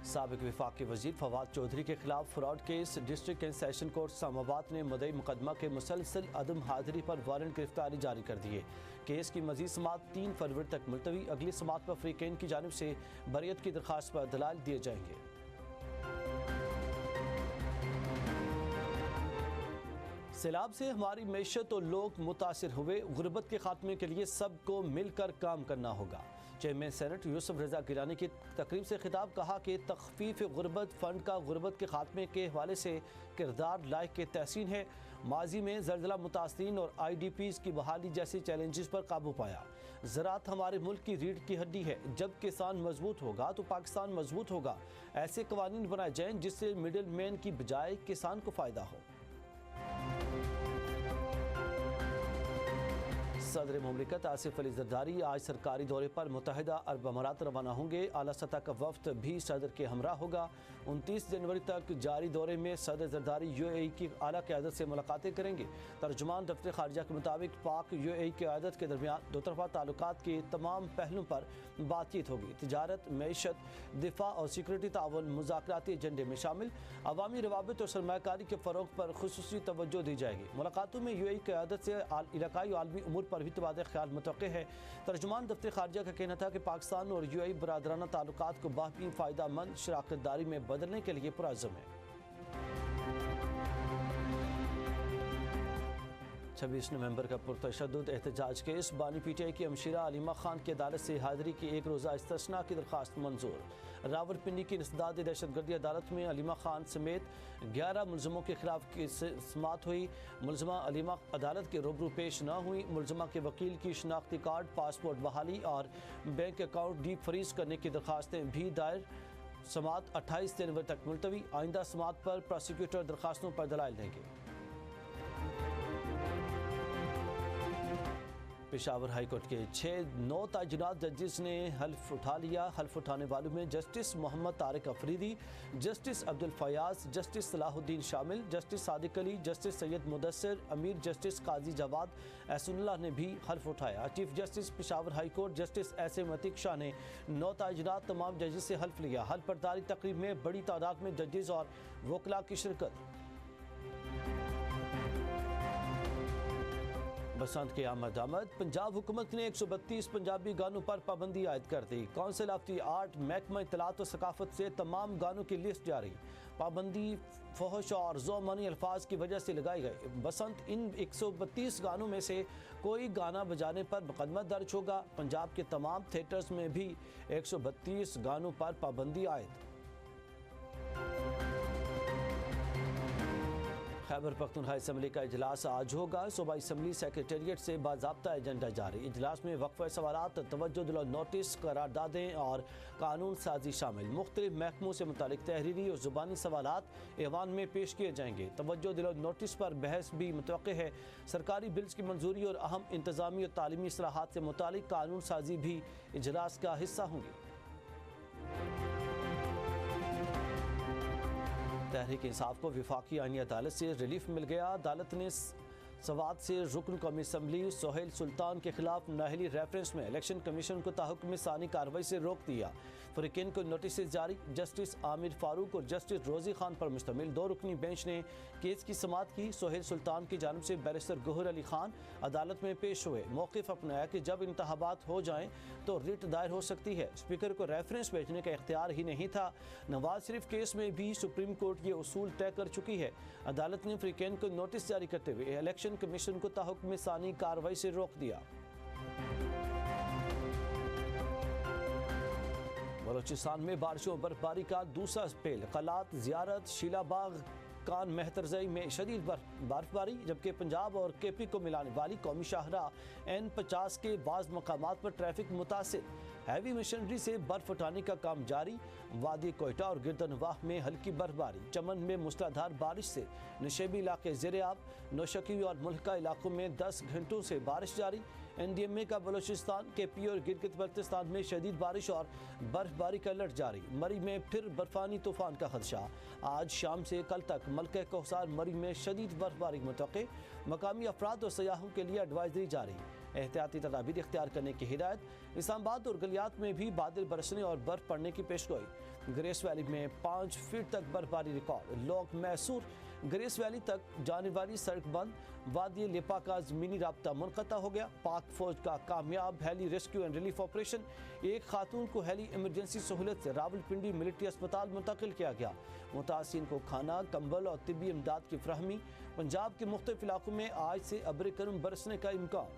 साबिक वफाकी वजीर फवाद चौधरी के खिलाफ fraud case. District and session court Islamabad ने मुद्दई मुकदमा के मुसलसल अदम हाजिरी पर वारंट गिरफ्तारी जारी कर दिए। केस की मजीद समाअत 3 फरवरी तक मुलतवी। अगली समाअत पर फ्रीकेन की जानिब से बरियत की दरख्वास्त पर दलाल दिए जाएंगे। सैलाब से हमारी मैशत और लोग मुतासिर हुए। गुर्बत के खात्मे के लिए सबको मिलकर काम करना होगा। चेयरमैन सेनेट यूसुफ रजा गिलानी की तकरीब से खिताब। कहा कि तखफीफ गुर्बत फ़ंड का गुर्बत के खात्मे के हवाले से किरदार लायक के तहसीन है। माजी में ज़लज़ला मुतासिरीन और IDPs की बहाली जैसे चैलेंजेस पर काबू पाया। ज़राअत हमारे मुल्क की रीढ़ की हड्डी है। जब किसान मजबूत होगा तो पाकिस्तान मजबूत होगा। ऐसे कवानीन बनाए जाएं जिससे मिडिल मैन की बजाय किसान को फ़ायदा हो। सदर मुमलिकत आसिफ अली जरदारी आज सरकारी दौरे पर मुत्तहिदा अरब अमारात रवाना होंगे। आला सतह का वफ्द भी सदर के हमरा होगा। 29 जनवरी तक जारी दौरे में सदर जरदारी UAE की आला क़यादत से मुलाकातें करेंगे। तर्जुमान दफ्तर खारजा के मुताबिक पाक UAE क़यादत के दरमियान दो तरफा ताल्लुकात के तमाम पहलुओं पर बातचीत होगी। तिजारत, मईशत, दिफा और सिक्योरिटी ताउन मुज़ाकराती एजेंडे में शामिल। अवामी रवाबित और सरमायाकारी के फ़रोग़ पर खुसूसी तवज्जो दी जाएगी। मुलाकातों में UAE क़यादत से इलाकाई और आलमी उमूर भी तबादला ख्याल मुतवक्के है। तर्जुमान दफ्तर खारजा का कहना था कि पाकिस्तान और UAE बरादराना ताल्लुकात को बाहमी फ़ायदामंद शराकत दारी में बदलने के लिए पुरअज़्म है। 26 नवंबर का पुरतशद्दुद एहतजाज केस। बानी PTI की अमशीरा अलीमा खान की अदालत से हाजिरी की 1 रोज़ा इस्तिस्ना की दरख्वास्त मंजूर। रावलपिंडी की इंसदाद दहशतगर्दी अदालत में अलीमा खान समेत 11 मुलजमों के खिलाफ समाअत हुई। मुलजमा अलीमा अदालत के रूबरू पेश न हुई। मुलजमा के वकील की शनाख्ती कार्ड, पासपोर्ट बहाली और बैंक अकाउंट डीप फ्रीज करने की दरख्वास्तें भी दायर। समाअत 28 जनवरी तक मुलतवी। आइंदा समाअत पर प्रोसिक्यूटर दरख्वास्तों पर दलाइल देंगे। पेशावर हाई कोर्ट के 6 ताइनात जजेस ने हल्फ उठा लिया। हल्फ उठाने वालों में justice Mohammad Tariq Afridi, justice Abdul Fayaz, justice Salahuddin शामिल, justice Sadiq Ali, justice Syed Mudassir Amir, justice Qazi Jawad Ehsanullah ने भी हल्फ उठाया। Chief justice Peshawar high court justice SM Atiq Shah ने 9 ताइनात तमाम जजेस से हल्फ लिया। हल्फ बर्दारी तकरीब में बड़ी तादाद में जजेस और वकला की शिरकत। बसंत के आमद पंजाब हुकूमत ने 132 पंजाबी गानों पर पाबंदी आयद कर दी। काउंसिल ऑफ द आर्ट महकमा इत्तलात और सकाफत से तमाम गानों की लिस्ट जारी। पाबंदी फहश और ज़ोमानी अल्फाज की वजह से लगाई गई। बसंत इन 132 गानों में से कोई गाना बजाने पर मुकदमा दर्ज होगा। पंजाब के तमाम थिएटर्स में भी 132 गानों पर पाबंदी आयद। खैबर पख्तूनख्वा असम्बली का इजलास आज होगा। सूबाई असम्बली सेक्रेटेरिएट से बाज़ाब्ता एजेंडा जारी। इजलास में वक्फ़े सवालात, तवज्जो दिलो नोटिस, करारदादें और कानून साजी शामिल। मुख्तलिफ महकमों से मुतालिक तहरीरी और ज़ुबानी सवालात ऐवान में पेश किए जाएंगे। तवज्जो दिलो नोटिस पर बहस भी मुतवक्के है। सरकारी बिल्स की मंजूरी और अहम इंतज़ामी और तालीमी इस्लाहात से मुतालिक कानून साजी भी इजलास का हिस्सा होंगी। तहरीक इंसाफ को वफाकी आईनी अदालत से रिलीफ मिल गया। अदालत ने सवात से रुकन कौमी असम्बली सोहेल सुल्तान के खिलाफ नाहली रेफरेंस में इलेक्शन कमीशन को ताहुक्म सानी कार्रवाई से रोक दिया। फ्रीकेन को नोटिस जारी। जस्टिस आमिर फारूक और जस्टिस रोजी खान पर मुश्तमिल 2 रुकनी बेंच ने केस की समाअत की। सोहेल सुल्तान की जानिब से बैरिस्टर गौहर अली खान अदालत में पेश हुए। मौक़िफ़ अपनाया कि जब इंतखाबात हो जाएं तो रिट दायर हो सकती है। स्पीकर को रेफरेंस भेजने का इख्तियार ही नहीं था। नवाज शरीफ केस में भी सुप्रीम कोर्ट ये उसूल तय कर चुकी है। अदालत ने फ्रीकेन को नोटिस जारी करते हुए इलेक्शन कमीशन को ताहुक्म सानी कार्रवाई से रोक दिया। बलोचिस्तान में बारिशों और बर्फबारी का दूसरा स्पेल। कलात, ज़ियारत, शीलाबाग, कान मेहतरजई में शदीद बर्फबारी, जबकि पंजाब और KP को मिलाने वाली कौमी शाहरा N50 के बाज़ मकामात पर ट्रैफिक मुतासिर। हैवी मशीनरी से बर्फ उठाने का काम जारी। वादी कोयटा और गिरदनवाह में हल्की बर्फबारी। चमन में मूसलाधार बारिश से नशेबी इलाके ज़ेर-ए-आब। नौशकी और मुल्का इलाकों में 10 घंटों से बारिश जारी। NDMA का बलोचिस्तान, KP और गिलगित बल्तिस्तान में शदीद बारिश और बर्फबारी का अलर्ट जारी। मरी में फिर बर्फानी तूफान का खदशा। आज शाम से कल तक मलका कोहसार मरी में शदीद बर्फबारी मुतवक्के। मकामी अफराद और सयाहों के लिए एडवाइजरी जारी। एहतियाती तदाबीर इख्तियार करने की हिदायत। इस्लामाबाद और गलियात में भी बादल बरसने और बर्फ पड़ने की पेशगोई। ग्रेस वैली में 5 फीट तक बर्फबारी रिकॉर्ड। लोग मैसूर ग्रेस वैली तक जाने वाली सड़क बंद। वादी लेपा का ज़मीनी राब्ता मुनक़ता हो गया। पाक फौज का कामयाब heli rescue and relief operation. एक खातून को हेली इमरजेंसी सहूलत से रावलपिंडी मिलिट्री अस्पताल मुंतकिल किया गया। मुतासिरीन को खाना, कंबल और तिब्बी इमदाद की फरहमी। पंजाब के मुख्तलिफ इलाकों में आज से अब्र करम बरसने का इम्कान।